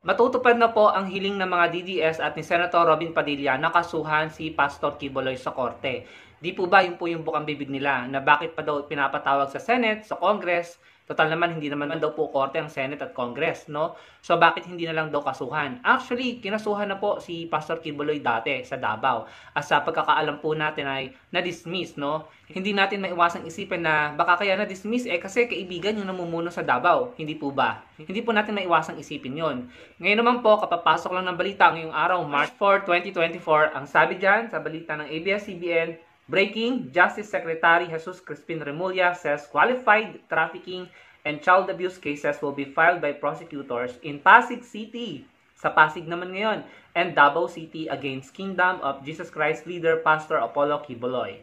Matutupad na po ang hiling ng mga DDS at ni Senator Robin Padilla na kasuhan si Pastor Quiboloy sa korte. Di po ba yun po yung bukang bibig nila na bakit pa daw pinapatawag sa Senate, sa Congress? Total naman, hindi naman daw po korte ang Senate at Congress, no? So, bakit hindi na lang daw kasuhan? Actually, kinasuhan na po si Pastor Quiboloy dati sa Davao. At sa pagkakaalam po natin ay na-dismiss, no? Hindi natin maiwasang isipin na baka kaya na-dismiss kasi kaibigan yung namumuno sa Davao. Hindi po ba? Hindi po natin maiwasang isipin yon. Ngayon naman po, kapapasok lang ng balita ngayong araw, March 4, 2024, ang sabi dyan sa balita ng ABS-CBN, breaking, Justice Secretary Jesus Crispin Remulla says qualified trafficking and child abuse cases will be filed by prosecutors in Pasig City. Sa Pasig naman ngayon, and Davao City against Kingdom of Jesus Christ leader Pastor Apollo Quiboloy.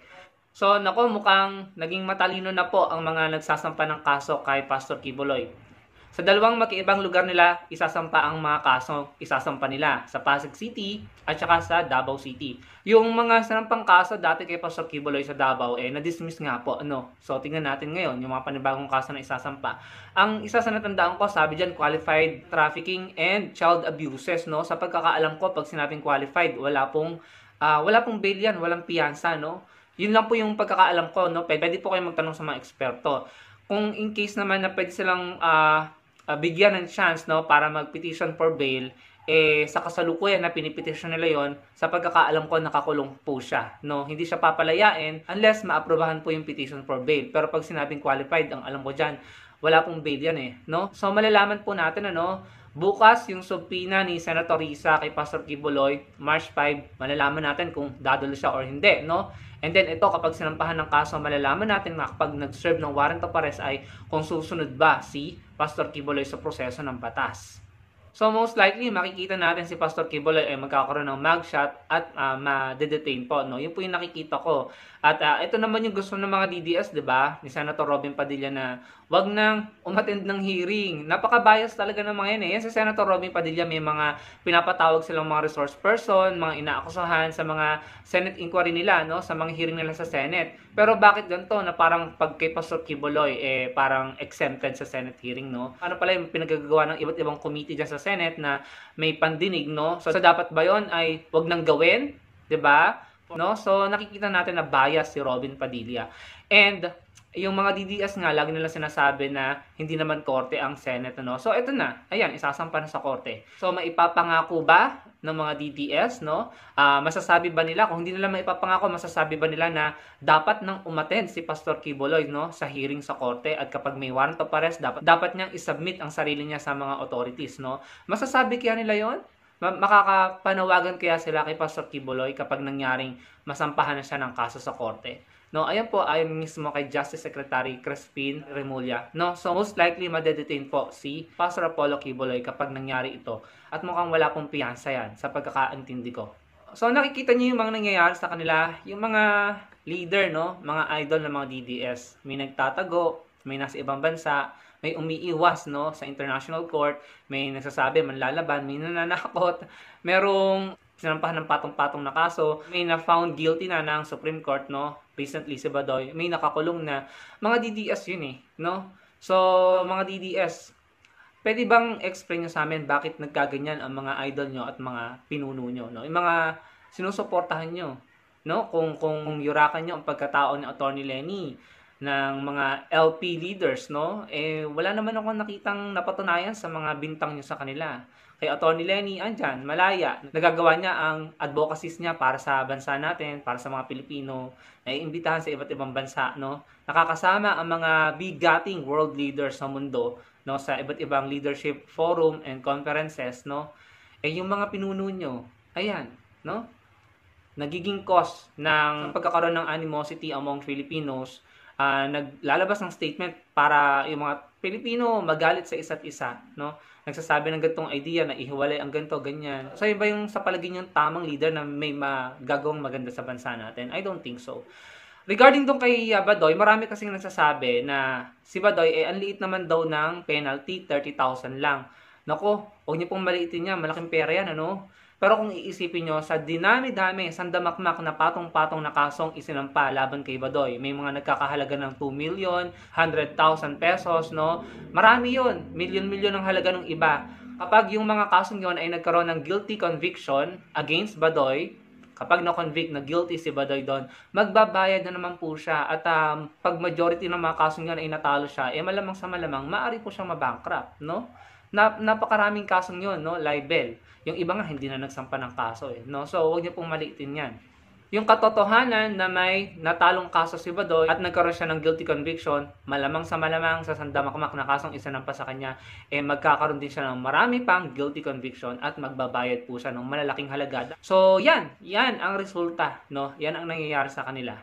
So, nako, mukhang naging matalino na po ang mga nagsasampa ng kaso kay Pastor Quiboloy. Sa dalawang magkaibang lugar nila, isasampa ang mga kaso, isasampa nila sa Pasig City at saka sa Davao City. Yung mga sinampang kaso dati kay Pastor Quiboloy sa Davao, na-dismiss nga po, ano. So, tingnan natin ngayon, yung mga panibagong kaso na isasampa. Ang isa sa natandaan ko, sabi dyan, qualified trafficking and child abuses, no. Sa pagkakaalam ko, pag sinabing qualified, wala pong bail yan, walang piyansa, no. Yun lang po yung pagkakaalam ko, no. Pwede po kayo magtanong sa mga eksperto. Kung in case naman na pwede silang bigyan ng chance, no, para mag-petition for bail, sa kasalukuyan na pinipetition nila yon, sa pagkakaalam ko nakakulong po siya, no. Hindi siya papalayain unless maaprobahan po yung petition for bail. Pero pag sinabing qualified, ang alam ko diyan, wala pong bail yan no. So malalaman po natin bukas yung subpoena ni Senator Risa kay Pastor Quiboloy, March 5, malalaman natin kung dadalo siya or hindi, no? And then ito, kapag sinampahan ng kaso, malalaman natin na kapag nag-serve ng warrant of arrest ay kung susunod ba si Pastor Quiboloy sa proseso ng batas. So most likely, makikita natin si Pastor Quiboloy ay magkakaroon ng mugshot at ma-detain po, no? Yun po yung nakikita ko. At ito naman yung gusto ng mga DDS, di ba? Ni Senator Robin Padilla na wag nang umattend ng hearing. Napaka-bias talaga ng mga yan Yan si Senator Robin Padilla, may mga pinapatawag silang mga resource person, mga inaakusahan sa mga Senate inquiry nila, no? Sa mga hearing nila sa Senate. Pero bakit ganito na parang pag kay Pastor Quiboloy, parang exempted sa Senate hearing, no? Ano pala yung pinagagawa ng iba't ibang committee dyan sa Senate na may pandinig, no? So dapat ba yon ay wag nang gawin, 'di ba? No? So nakikita natin na bias si Robin Padilla. And yung mga DDS nga, lagi nila sinasabi na hindi naman korte ang Senate, no? So ito na, ayan, isasampa na sa korte. So maipapangako ba ng mga DDS, no? Masasabi ba nila, kung hindi nila maipapangako, masasabi ba nila na dapat nang umattend si Pastor Quiboloy, no, sa hearing sa korte, at kapag may warrant of arrest, dapat niyang isubmit ang sarili niya sa mga authorities, no? Masasabi kaya nila yon? Makakapanawagan kaya sila kay Pastor Quiboloy kapag nangyaring masampahan na siya ng kaso sa korte? No, ayan po ay mismo kay Justice Secretary Crispin Remulla. No, so most likely madedetain po si Pastor Apollo Quiboloy kapag nangyari ito. At mukhang wala pong piyansa yan sa pagkakaintindi ko. So nakikita niyo yung mga nangyayari sa kanila, yung mga leader, no, mga idol ng mga DDS. May nagtatago, may nasa ibang bansa, may umiiwas, no, sa international court, may nagsasabi manlalaban, may nananakot, merong sinampahan ng patong-patong na kaso, may na-found guilty na ng Supreme Court, no, recently si Badoy, may nakakulong na. Mga DDS yun no. So mga DDS, pwede bang explain nyo sa amin bakit nagkaganyan ang mga idol nyo at mga pinuno nyo, no? Yung mga sinusuportahan nyo, no? Kung yurakan nyo ang pagkatao ni Attorney Lenny, ng mga LP leaders, no? Wala naman ako nakitang napatunayan sa mga bintang nyo sa kanila. Kay Attorney Lenny, andyan, malaya. Nagagawa niya ang advocacies niya para sa bansa natin, para sa mga Pilipino, naiimbitahan sa iba't ibang bansa, no? Nakakasama ang mga bigating world leaders sa mundo, no, sa iba't ibang leadership forum and conferences, no? Yung mga pinuno nyo, ayan, no? Nagiging cause ng pagkakaroon ng animosity among Filipinos, naglalabas ng statement para yung mga Pilipino magalit sa isa't isa, no? Nagsasabi ng ganitong idea na ihiwalay ang ganito, ganyan. So, iba yung sa palagay yung tamang leader na may magagawang maganda sa bansa natin? I don't think so. Regarding dong kay Badoy, marami kasing nagsasabi na si Badoy, ang liit naman daw ng penalty, 30,000 lang. Nako, huwag niyo pong maliitin niya, malaking pera yan, ano? Pero kung iisipin nyo, sa dinami-dami, sandamakmak na patong-patong na kasong isinampa laban kay Badoy, may mga nagkakahalaga ng 2 million, 100,000 pesos, no? Marami yun. Milyon-milyon ang halaga ng iba. Kapag yung mga kasong yun ay nagkaroon ng guilty conviction against Badoy, kapag na-convict na guilty si Badoy doon, magbabayad na naman po siya. At pag majority ng mga kasong yun ay natalo siya, malamang sa malamang, maaari po siyang mabankrupt, no? Napakaraming kasong yun, no? Libel. Yung iba nga, hindi na nagsampa ng kaso, no? So, huwag niyo pong maliitin yan. Yung katotohanan na may natalong kaso si Badoy at nagkaroon siya ng guilty conviction, malamang sa sandamakmak na kasong isinampa sa kanya, magkakaroon din siya ng marami pang guilty conviction at magbabayad po siya ng malalaking halaga. So, yan ang resulta, no? Yan ang nangyayari sa kanila.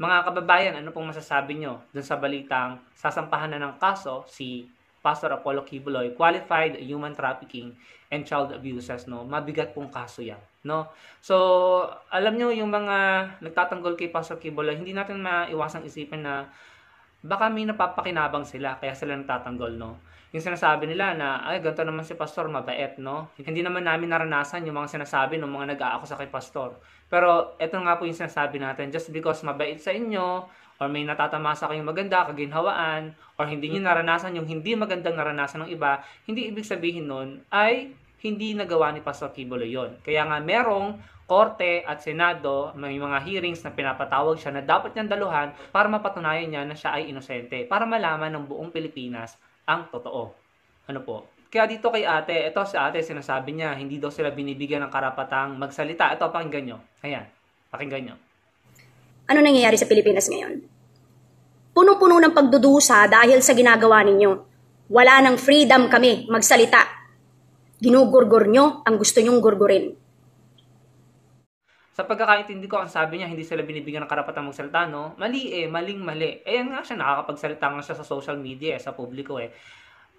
Mga kababayan, ano pong masasabi nyo dun sa balitang sasampahan na ng kaso si Pastor Apollo Quiboloy, qualified human trafficking and child abuses, no? Mabigat pong kaso yan, no? So, alam nyo, yung mga nagtatanggol kay Pastor Quiboloy, hindi natin maiwasang isipin na baka may napapakinabang sila, kaya sila nagtatanggol, no? Yung sinasabi nila na, ay, ganito naman si Pastor, mabait, no? Hindi naman namin naranasan yung mga sinasabi ng mga nag-aakusa kay Pastor. Pero, eto nga po yung sinasabi natin, just because mabait sa inyo, or may natatamasa kayong maganda, kaginhawaan, or hindi nyo naranasan yung hindi magandang naranasan ng iba, hindi ibig sabihin nun ay hindi nagawa ni Pastor Quiboloy yun. Kaya nga merong Korte at Senado, may mga hearings na pinapatawag siya na dapat niyang daluhan para mapatunayan niya na siya ay inosente, para malaman ng buong Pilipinas ang totoo. Ano po? Kaya dito kay ate, ito si ate sinasabi niya, hindi daw sila binibigyan ng karapatang magsalita. Ito, pakinggan nyo. Ayan, pakinggan nyo. Ano nangyayari sa Pilipinas ngayon? Punong-puno ng pagdudusa dahil sa ginagawa ninyo. Wala nang freedom kami magsalita. Ginugurgur nyo ang gusto nyong gurgurin. Sa pagkakaintindi ko, ang sabi niya, hindi sila binibigyan ng karapatang magsalita, no? Mali maling-mali. Yan nga siya, nakakapagsalita nga siya sa social media, sa publiko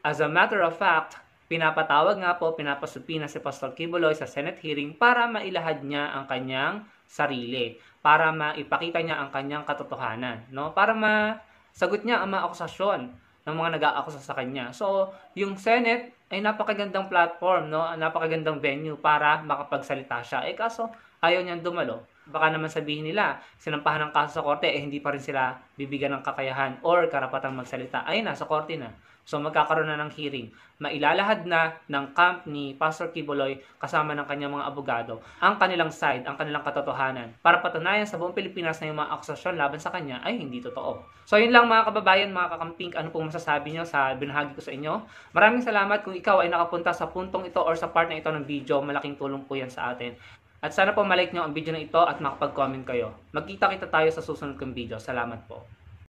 As a matter of fact, pinapatawag nga po, pinapasupina si Pastor Quiboloy sa Senate hearing para mailahad niya ang kanyang sarili, para maipakita niya ang kanyang katotohanan, no? Para masagot niya ang mga akusasyon ng mga nag-aakusa sa kanya. So, yung Senate ay napakagandang platform, no? Napakagandang venue para makapagsalita siya. Kaso ayaw niyang dumalo. Baka naman sabihin nila, sinampahan ng kaso sa korte, hindi pa rin sila bibigyan ng kakayahan or karapatang magsalita. Ay, nasa korte na. So, magkakaroon na ng hearing. Mailalahad na ng camp ni Pastor Quiboloy kasama ng kanyang mga abogado ang kanilang side, ang kanilang katotohanan para patunayan sa buong Pilipinas na yung mga akusasyon laban sa kanya ay hindi totoo. So, yun lang mga kababayan, mga kakamping, ano pong masasabi nyo sa binahagi ko sa inyo. Maraming salamat kung ikaw ay nakapunta sa puntong ito or sa part na ito ng video. Malaking tulong po yan sa atin. At sana po malike nyo ang video na ito at makapag-comment kayo. Magkita-kita tayo sa susunod kong video. Salamat po.